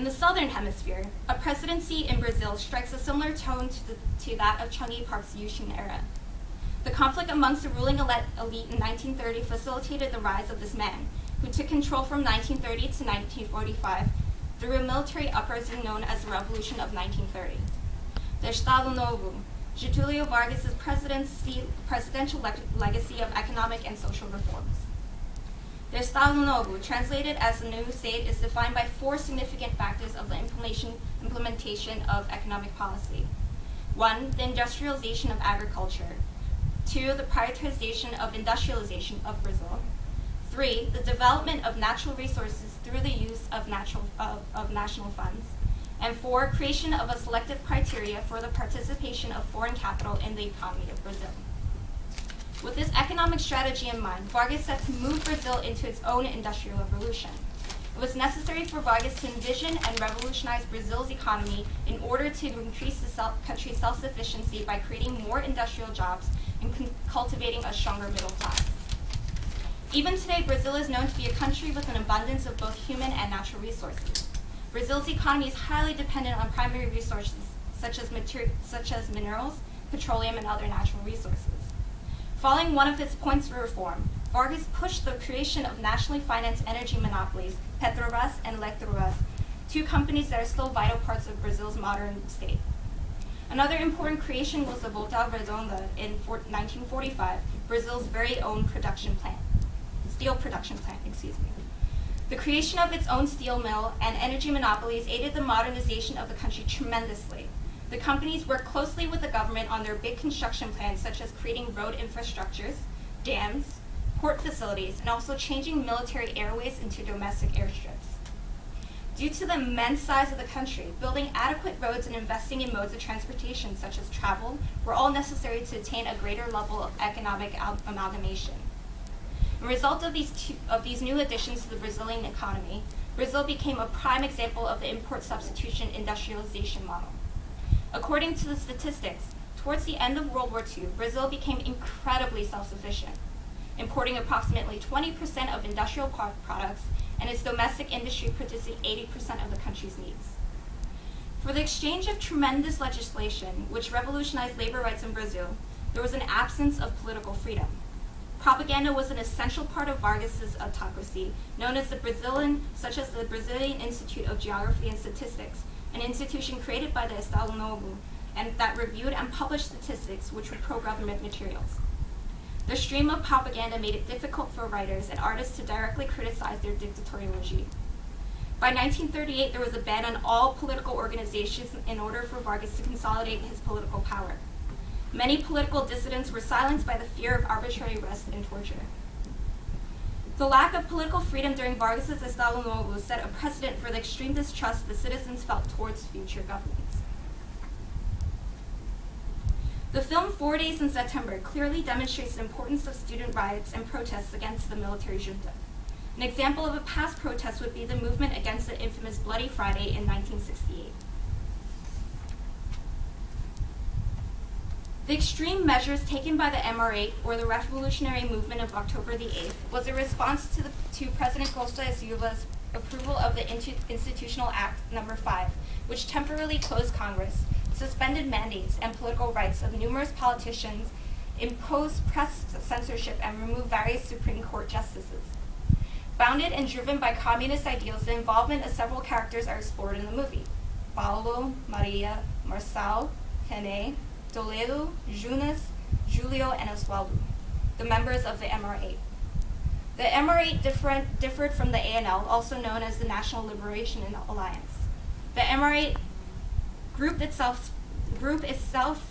In the Southern Hemisphere, a presidency in Brazil strikes a similar tone to that of Chung Park's Yushin era. The conflict amongst the ruling elite in 1930 facilitated the rise of this man, who took control from 1930 to 1945 through a military uprising known as the Revolution of 1930. The Estado Novo, Getulio Vargas' presidential legacy of economic and social reforms. The Estado Novo, translated as the new state, is defined by 4 significant factors of the implementation of economic policy. 1, the industrialization of agriculture. 2, the prioritization of industrialization of Brazil. 3, the development of natural resources through the use of national funds. And 4, creation of a selective criteria for the participation of foreign capital in the economy of Brazil. With this economic strategy in mind, Vargas set to move Brazil into its own industrial revolution. It was necessary for Vargas to envision and revolutionize Brazil's economy in order to increase the country's self-sufficiency by creating more industrial jobs and cultivating a stronger middle class. Even today, Brazil is known to be a country with an abundance of both human and natural resources. Brazil's economy is highly dependent on primary resources such as minerals, petroleum, and other natural resources. Following one of its points for reform, Vargas pushed the creation of nationally financed energy monopolies, Petrobras and Electrobras, 2 companies that are still vital parts of Brazil's modern state. Another important creation was the Volta Redonda in 1945, Brazil's very own steel production plant. The creation of its own steel mill and energy monopolies aided the modernization of the country tremendously. The companies worked closely with the government on their big construction plans, such as creating road infrastructures, dams, port facilities, and also changing military airways into domestic airstrips. Due to the immense size of the country, building adequate roads and investing in modes of transportation, such as travel, were all necessary to attain a greater level of economic amalgamation. As a result of these new additions to the Brazilian economy, Brazil became a prime example of the import substitution industrialization model. According to the statistics, towards the end of World War II, Brazil became incredibly self-sufficient, importing approximately 20% of industrial products and its domestic industry producing 80% of the country's needs. For the exchange of tremendous legislation, which revolutionized labor rights in Brazil, there was an absence of political freedom. Propaganda was an essential part of Vargas's autocracy, known as such as the Brazilian Institute of Geography and Statistics, an institution created by the Estado Novo, and that reviewed and published statistics which were pro-government materials. The stream of propaganda made it difficult for writers and artists to directly criticize their dictatorial regime. By 1938, there was a ban on all political organizations in order for Vargas to consolidate his political power. Many political dissidents were silenced by the fear of arbitrary arrest and torture. The lack of political freedom during Vargas's Estado Novo set a precedent for the extreme distrust the citizens felt towards future governments. The film 4 Days in September clearly demonstrates the importance of student riots and protests against the military junta. An example of a past protest would be the movement against the infamous Bloody Friday in 1968. The extreme measures taken by the MR8, or the Revolutionary Movement of October the 8th, was a response to President Costa e Silva's approval of the Institutional Act No. 5, which temporarily closed Congress, suspended mandates and political rights of numerous politicians, imposed press censorship, and removed various Supreme Court justices. Bounded and driven by communist ideals, the involvement of several characters are explored in the movie: Paulo, Maria, Marçal, René, Toledo, Jonas, Julio, and Oswaldo, the members of the MR8. The MR8 differed from the ANL, also known as the National Liberation Alliance. The MR8 group itself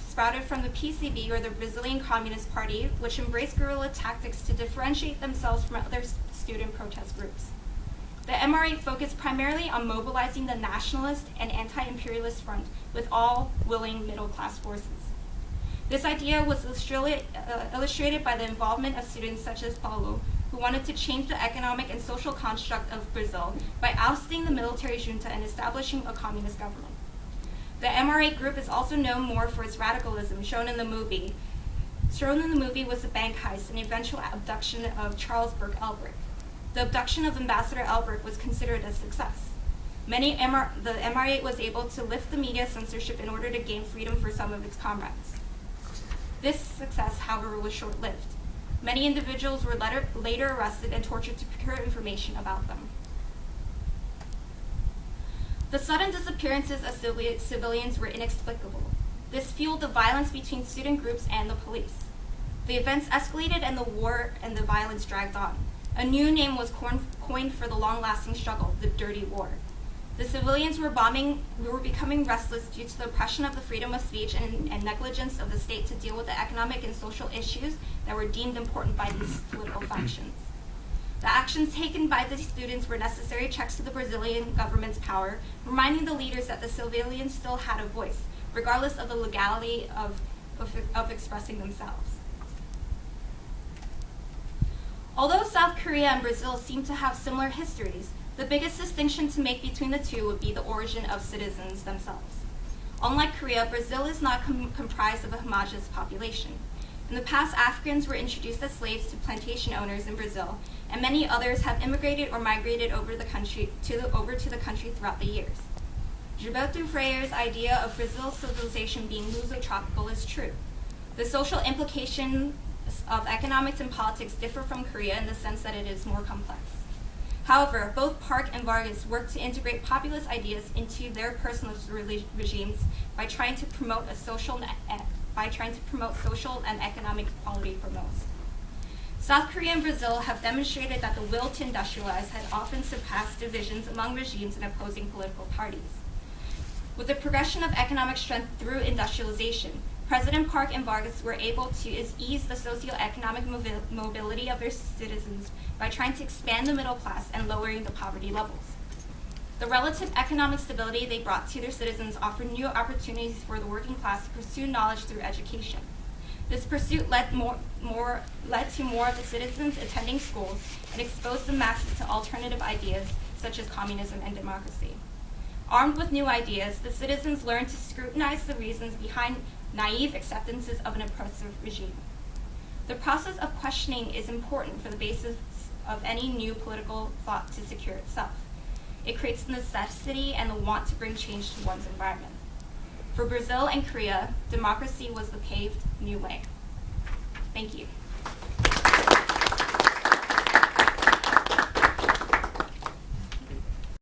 sprouted from the PCB, or the Brazilian Communist Party, which embraced guerrilla tactics to differentiate themselves from other student protest groups. The MR8 focused primarily on mobilizing the nationalist and anti-imperialist front with all willing middle-class forces. This idea was illustrated by the involvement of students such as Paulo, who wanted to change the economic and social construct of Brazil by ousting the military junta and establishing a communist government. The MR8 group is also known more for its radicalism, shown in the movie. Shown in the movie was the bank heist and eventual abduction of Charles Burke Elbrick. The abduction of Ambassador Elbrick was considered a success. The MR8 was able to lift the media censorship in order to gain freedom for some of its comrades. This success, however, was short-lived. Many individuals were later arrested and tortured to procure information about them. The sudden disappearances of civilians were inexplicable. This fueled the violence between student groups and the police. The events escalated and the war and the violence dragged on. A new name was coined for the long-lasting struggle, the Dirty War. The civilians were becoming restless due to the oppression of the freedom of speech and negligence of the state to deal with the economic and social issues that were deemed important by these political factions. The actions taken by the students were necessary checks to the Brazilian government's power, reminding the leaders that the civilians still had a voice, regardless of the legality of expressing themselves. Although South Korea and Brazil seem to have similar histories, the biggest distinction to make between the two would be the origin of citizens themselves. Unlike Korea, Brazil is not comprised of a homogeneous population. In the past, Africans were introduced as slaves to plantation owners in Brazil, and many others have immigrated or migrated over to the country throughout the years. Gilberto Freire's idea of Brazil's civilization being luso-tropical is true. The social implications of economics and politics differ from Korea in the sense that it is more complex. However, both Park and Vargas worked to integrate populist ideas into their personalist regimes by trying to promote social and economic equality for most. South Korea and Brazil have demonstrated that the will to industrialize had often surpassed divisions among regimes and opposing political parties. With the progression of economic strength through industrialization, President Park and Vargas were able to ease the socioeconomic mobility of their citizens by trying to expand the middle class and lowering the poverty levels. The relative economic stability they brought to their citizens offered new opportunities for the working class to pursue knowledge through education. This pursuit led to more of the citizens attending schools and exposed the masses to alternative ideas such as communism and democracy. Armed with new ideas, the citizens learned to scrutinize the reasons behind naive acceptances of an oppressive regime. The process of questioning is important for the basis of any new political thought to secure itself. It creates the necessity and the want to bring change to one's environment. For Brazil and Korea, democracy was the paved new way. Thank you.